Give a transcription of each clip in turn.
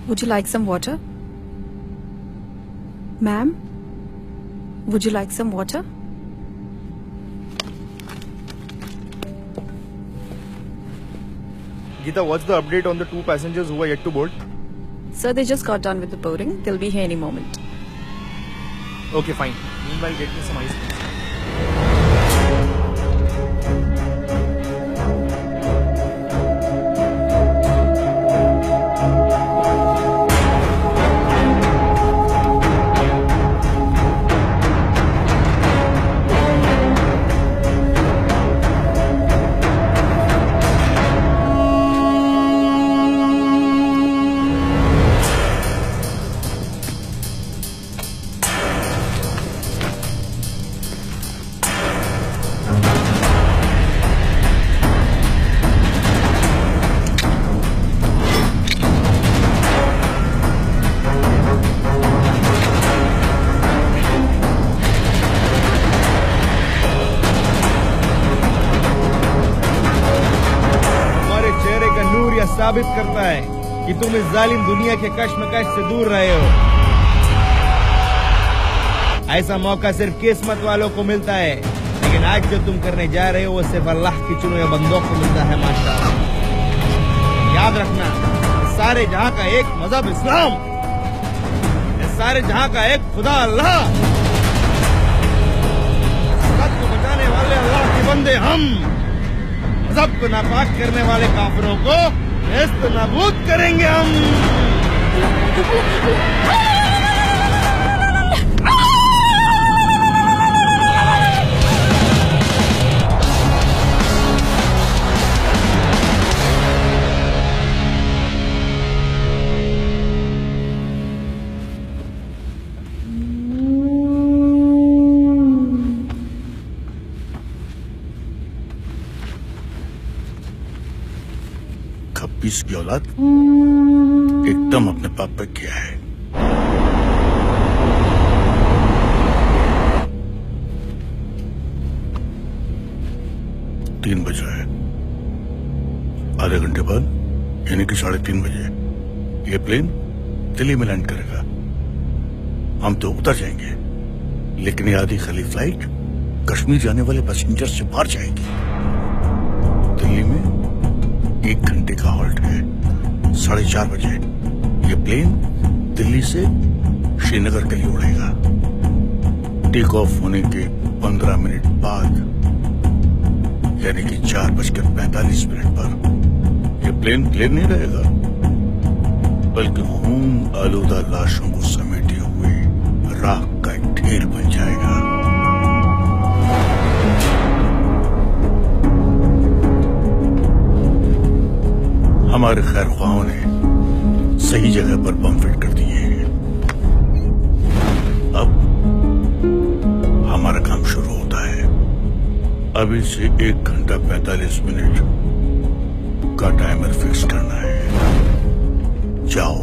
Would you like some water? Ma'am? Would you like some water? Geeta, what's the update on the 2 passengers who are yet to board? Sir, they just got done with the boarding. They'll be here any moment. Okay, fine. Meanwhile, get me some ice cream. साबित करता है कि तुम इस जालिम दुनिया के कश्मकश से दूर रहे हो। ऐसा मौका सिर्फ किस्मत वालों को मिलता है, लेकिन आज जो तुम करने जा रहे हो वो सिर्फ अल्लाह की चुने हुए बंदों को मिलता है। माशाअल्लाह, याद रखना, सारे जहां का एक मजहब इस्लाम, सारे जहां का एक खुदा अल्लाह, मजहब को बचाने वाले अल्लाह के बंदे हम, मजहब को नापाक करने वाले काफिरों को नेस्तनाबूद करेंगे हम। खप्पीस की औलाद एकदम अपने पाप पे किया है। तीन बज रहा है, आधे घंटे बाद यानी कि 3:30 बजे ये प्लेन दिल्ली में लैंड करेगा। हम तो उतर जाएंगे, लेकिन ये आधी खाली फ्लाइट कश्मीर जाने वाले पैसेंजर से बाहर जाएगी। दिल्ली में 1 घंटे का हॉल्ट है। 4:30 बजे ये प्लेन दिल्ली से श्रीनगर के लिए उड़ेगा। टेक ऑफ होने के 15 मिनट बाद यानी कि 4:45 पर ये प्लेन क्लियर नहीं रहेगा, बल्कि खून आलूदा लाशों को समेटे हुए राख का एक ढेर बन जाएगा। हमारे खैर ख्वाहों ने सही जगह पर बम फिट कर दिए हैं। अब हमारा काम शुरू होता है। अभी से 1 घंटा 45 मिनट का टाइमर फिक्स करना है। जाओ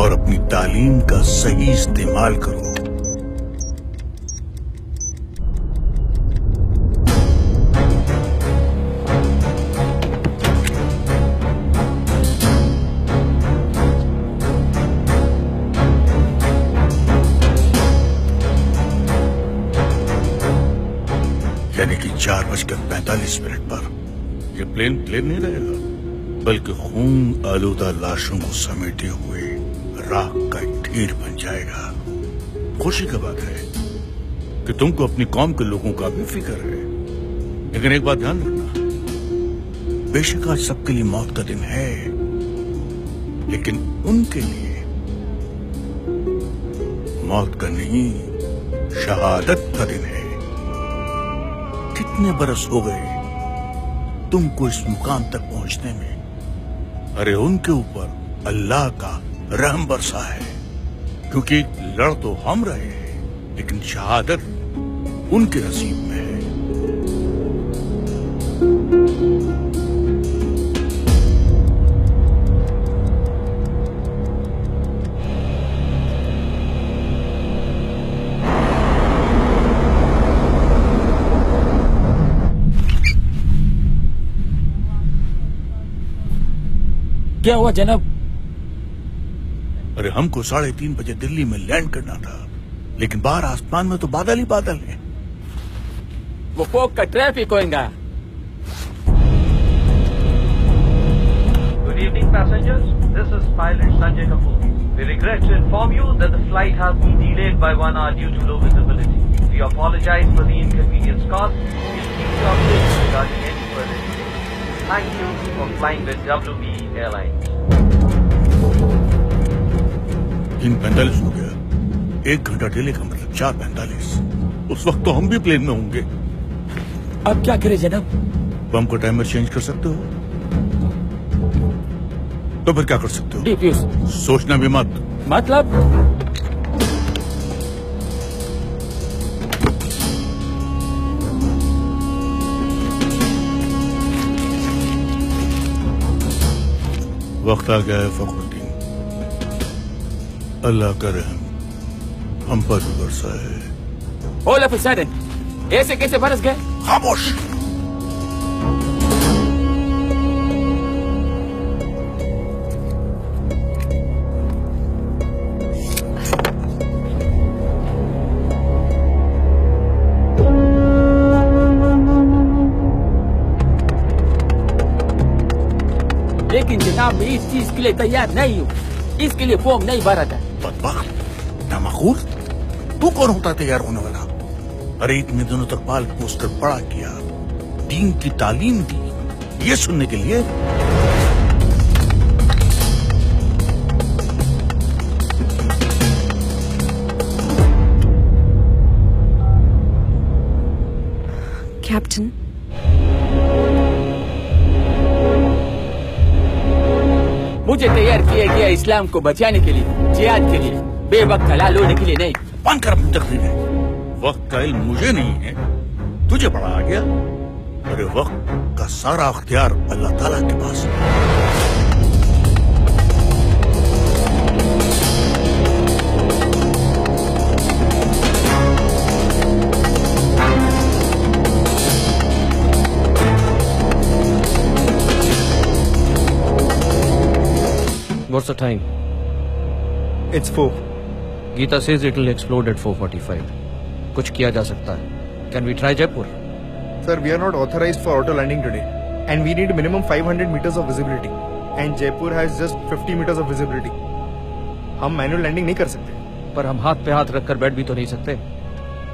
और अपनी तालीम का सही इस्तेमाल करो। यानी कि 4:45 पर यह प्लेन क्लियर नहीं रहेगा, बल्कि खून आलूदा लाशों को समेटे हुए राख का एक ढेर बन जाएगा। खुशी की बात है कि तुमको अपनी कौम के लोगों का भी फिक्र है, लेकिन एक बात ध्यान रखना, बेशक आज सबके लिए मौत का दिन है, लेकिन उनके लिए मौत का नहीं, शहादत का दिन है। कितने बरस हो गए तुमको इस मुकाम तक पहुंचने में। अरे उनके ऊपर अल्लाह का रहम बरसा है, क्योंकि लड़ तो हम रहे हैं, लेकिन शहादत उनके नसीब में है। क्या हुआ जनाब? अरे हमको 3:30 बजे दिल्ली में लैंड करना था, लेकिन बाहर आसमान में तो बादल ही बादल हैं। वो फोक का ट्रैफिक होएगा। Good evening, passengers. This is pilot Sanjay Kapoor. We regret to inform you that the flight has been delayed by 1 hour due to low visibility. We apologize for the inconvenience caused. We'll keep you updated regarding any further delays. Thank you for flying with WB Airlines. 3:45 हो गया। 1 घंटा delay का मतलब 4:45। उस वक्त तो हम भी प्लेन में होंगे। अब क्या करे जनाब? बम को टाइमर चेंज कर सकते हो? तो फिर क्या कर सकते हो? डिफ्यूज। सोचना भी मत। मतलब? वक्त आ गया है फखरुद्दीन, अल्लाह का रहम हम पर भी बरसा है। ऑल ऑफ अ सडन ऐसे कैसे बरस गए? खामोश। लेकिन जनाब मैं इस चीज के लिए तैयार नहीं हूँ। इसके लिए फॉर्म नहीं भरा था। बदबख्त, नामखूर, तू कौन होता तैयार होने वाला? अरे इतने दिनों तक बाल पोस्टर पढ़ा किया, दीन की तालीम दी, ये सुनने के लिए? Captain, मुझे तैयार किया गया इस्लाम को बचाने के लिए, जिहाद के लिए, बेवक्त हलाल होने के लिए नहीं। बंद कर अपनी तकरीर है। वक्त का इल्म मुझे नहीं है, तुझे पढ़ा आ गया। अरे वक्त का सारा अख्तियार अल्लाह ताला के पास है। What's the time? It's 4. Geeta says it will explode at 4:45. कुछ किया जा सकता है. Can we try Jaipur? Sir, we are not authorized for auto landing today. And we need minimum 500 meters of visibility. And Jaipur has just 50 meters of visibility. हम manual landing नहीं कर सकते. पर हम हाथ पे हाथ रखकर बैठ भी तो नहीं सकते.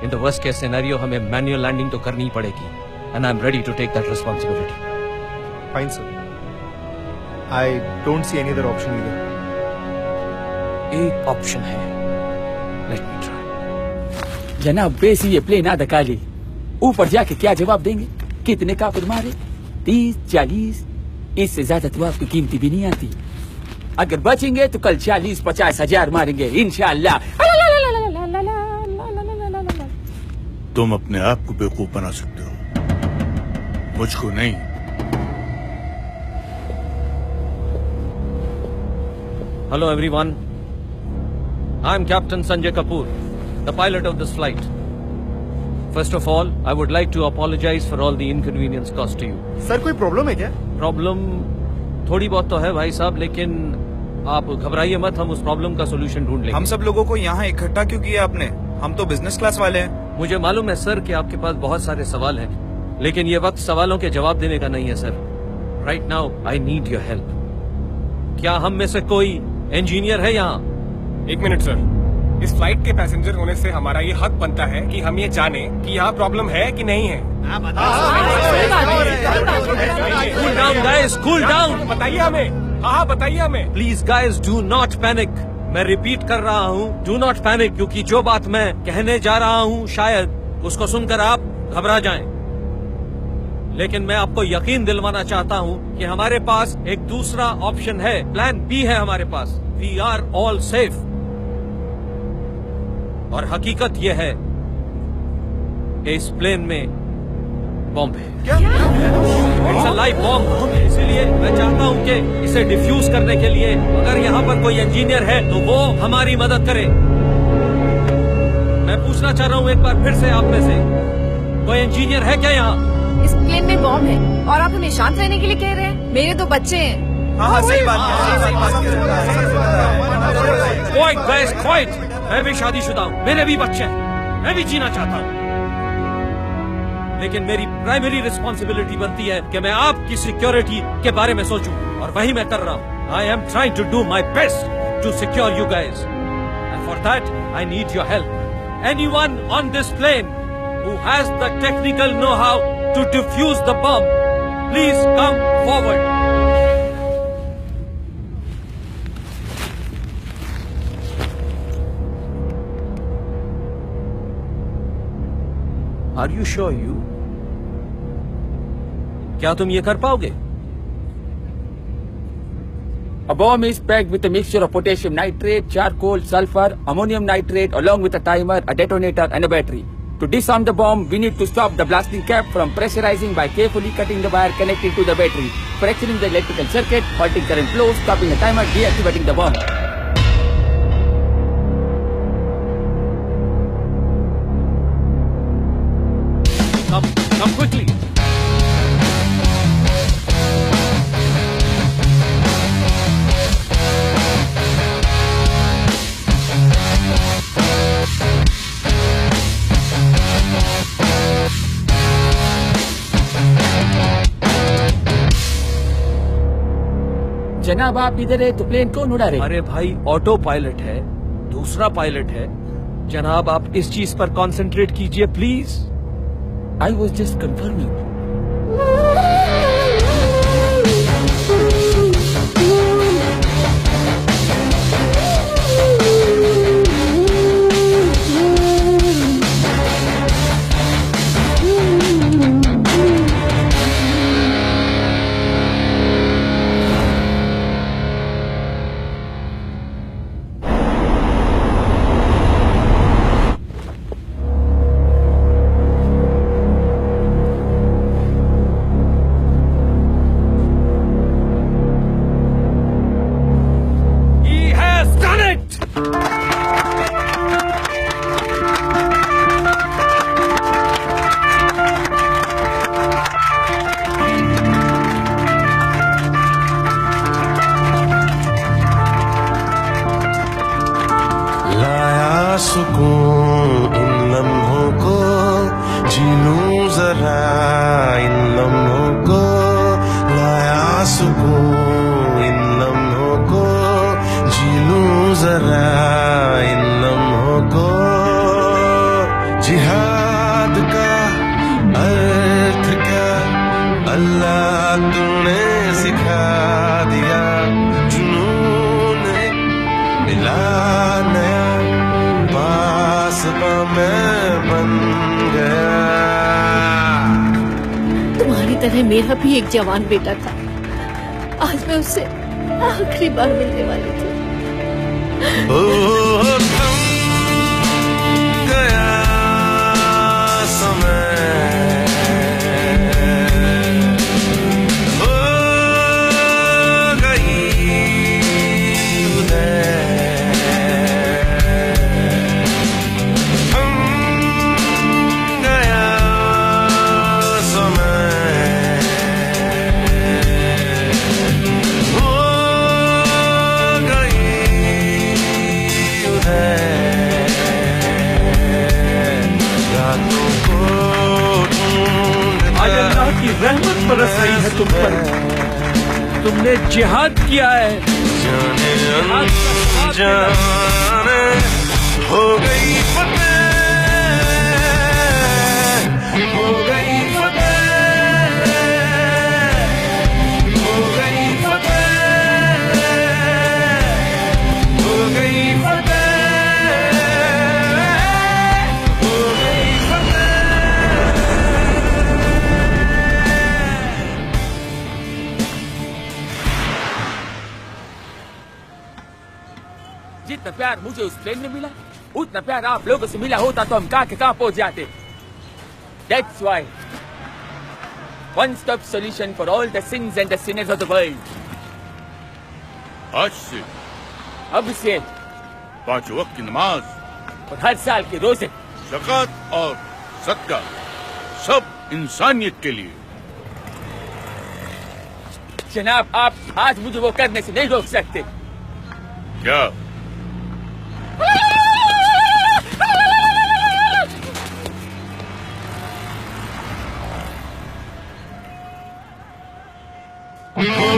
In the worst case scenario हमें manual landing तो करनी ही पड़ेगी. And I'm ready to take that responsibility. Fine, sir. I don't see any other option either. एक ऑप्शन है. Let me try. जनाब बेसी ये प्लेन आधा खाली, ऊपर जाके क्या जवाब देंगे? कितने काफिर मारे? 30, 40, इससे ज्यादा तो आपकी कीमती भी नहीं आती। अगर बचेंगे तो कल 40-50 हजार मारेंगे इंशाअल्लाह। तुम अपने आप को बेवकूफ बना सकते हो, मुझको नहीं। Hello everyone. I'm Captain Sanjay Kapoor, the pilot of this flight. First of all, I would like to apologize for all the inconvenience caused to you. Sir, कोई problem है क्या? प्रॉब्लम थोड़ी बहुत तो है भाई साहब, लेकिन आप घबराइए मत, हम उस प्रॉब्लम का सोल्यूशन ढूंढ लेंगे। हम सब लोगों को यहाँ इकट्ठा क्यों किया आपने? हम तो बिजनेस क्लास वाले हैं। मुझे मालूम है सर कि आपके पास बहुत सारे सवाल हैं, लेकिन ये वक्त सवालों के जवाब देने का नहीं है sir. Right now I need your help. क्या हम में से कोई इंजीनियर है यहाँ? एक मिनट सर, इस फ्लाइट के पैसेंजर होने से हमारा ये हक बनता है कि हम ये जाने कि यहाँ प्रॉब्लम है कि नहीं है। Cool down guys, cool down. बताइए हमें, हाँ बताइए हमें। Please guys do not panic. मैं रिपीट कर रहा हूँ, डू नॉट पैनिक, क्योंकि जो बात मैं कहने जा रहा हूँ शायद उसको सुनकर आप घबरा जाएं। लेकिन मैं आपको यकीन दिलवाना चाहता हूँ कि हमारे पास एक दूसरा ऑप्शन है, प्लान बी है हमारे पास। We are all safe. और हकीकत यह है कि इस प्लेन में बॉम्ब है। It's a live bomb. इसीलिए मैं चाहता हूँ कि इसे डिफ्यूज करने के लिए अगर यहाँ पर कोई इंजीनियर है तो वो हमारी मदद करे। मैं पूछना चाह रहा हूँ एक बार फिर से आप में से कोई इंजीनियर है क्या यहाँ? इस प्लेन में बॉम्ब है और आप हमें शांत रहने के लिए कह रहे हैं? मेरे 2 बच्चे हैं, हाँ सही बात क्वाइट गाइस क्वाइट। मैं भी शादीशुदा हूँ, मेरे भी बच्चे हैं, मैं भी जीना चाहता हूँ, लेकिन मेरी प्राइमरी रिस्पॉन्सिबिलिटी बनती है कि मैं आपकी सिक्योरिटी के बारे में सोचूं, और वही मैं कर रहा हूँ। I am trying to do my best to secure you guys, and for that I need your help. Anyone on this plane who has the technical know-how to defuse the bomb, please come forward. Are you sure you? क्या तुम ये कर पाओगे? A bomb is packed with a mixture of potassium nitrate, charcoal, sulfur, ammonium nitrate, along with a timer, a detonator, and a battery. To disarm the bomb, we need to stop the blasting cap from pressurizing by carefully cutting the wire connected to the battery, fracturing the electrical circuit, halting current flow, stopping the timer, deactivating the bomb. Come quickly. जनाब आप इधर है तो plane कौन उड़ा रहे? अरे भाई ऑटो पायलट है, दूसरा पायलट है। जनाब आप इस चीज पर कंसंट्रेट कीजिए please. I was just confirming. सुकून इन लम्हों को, जी लूं जरा इन लम्हों को, लाया सुकून इन लम्हों को, जी लूं जरा इन लम्हों को। जिहाद का अर्थ क्या अल्लाह तूने सिखा दिया, जुनून मिला नया मैं बन गया। तुम्हारी तरह मेरा भी एक जवान बेटा था, आज मैं उससे आखिरी बार मिलने वाली थी। थम गया समय, हो गई उदय, रहमत बरस रही है तुम पर, तुमने जिहाद किया है। जाने अनजाने हो गई फतेह, हो गई फतेह, हो गई फतेह, हो गई फतेह, हो गई फतेह। जितना प्यार मुझे उस प्लेन में मिला, उतना प्यार आप लोगों से मिला होता तो हम कहाँ के कहाँ पहुंच जाते। That's why one-stop solution for all the sins and the sinners of the world. आज से अब से 5 वक्त की नमाज और हर साल के रोजे, ज़कात और सदका, सब इंसानियत के लिए। जनाब, आप आज मुझे वो करने से नहीं रोक सकते। क्या? हो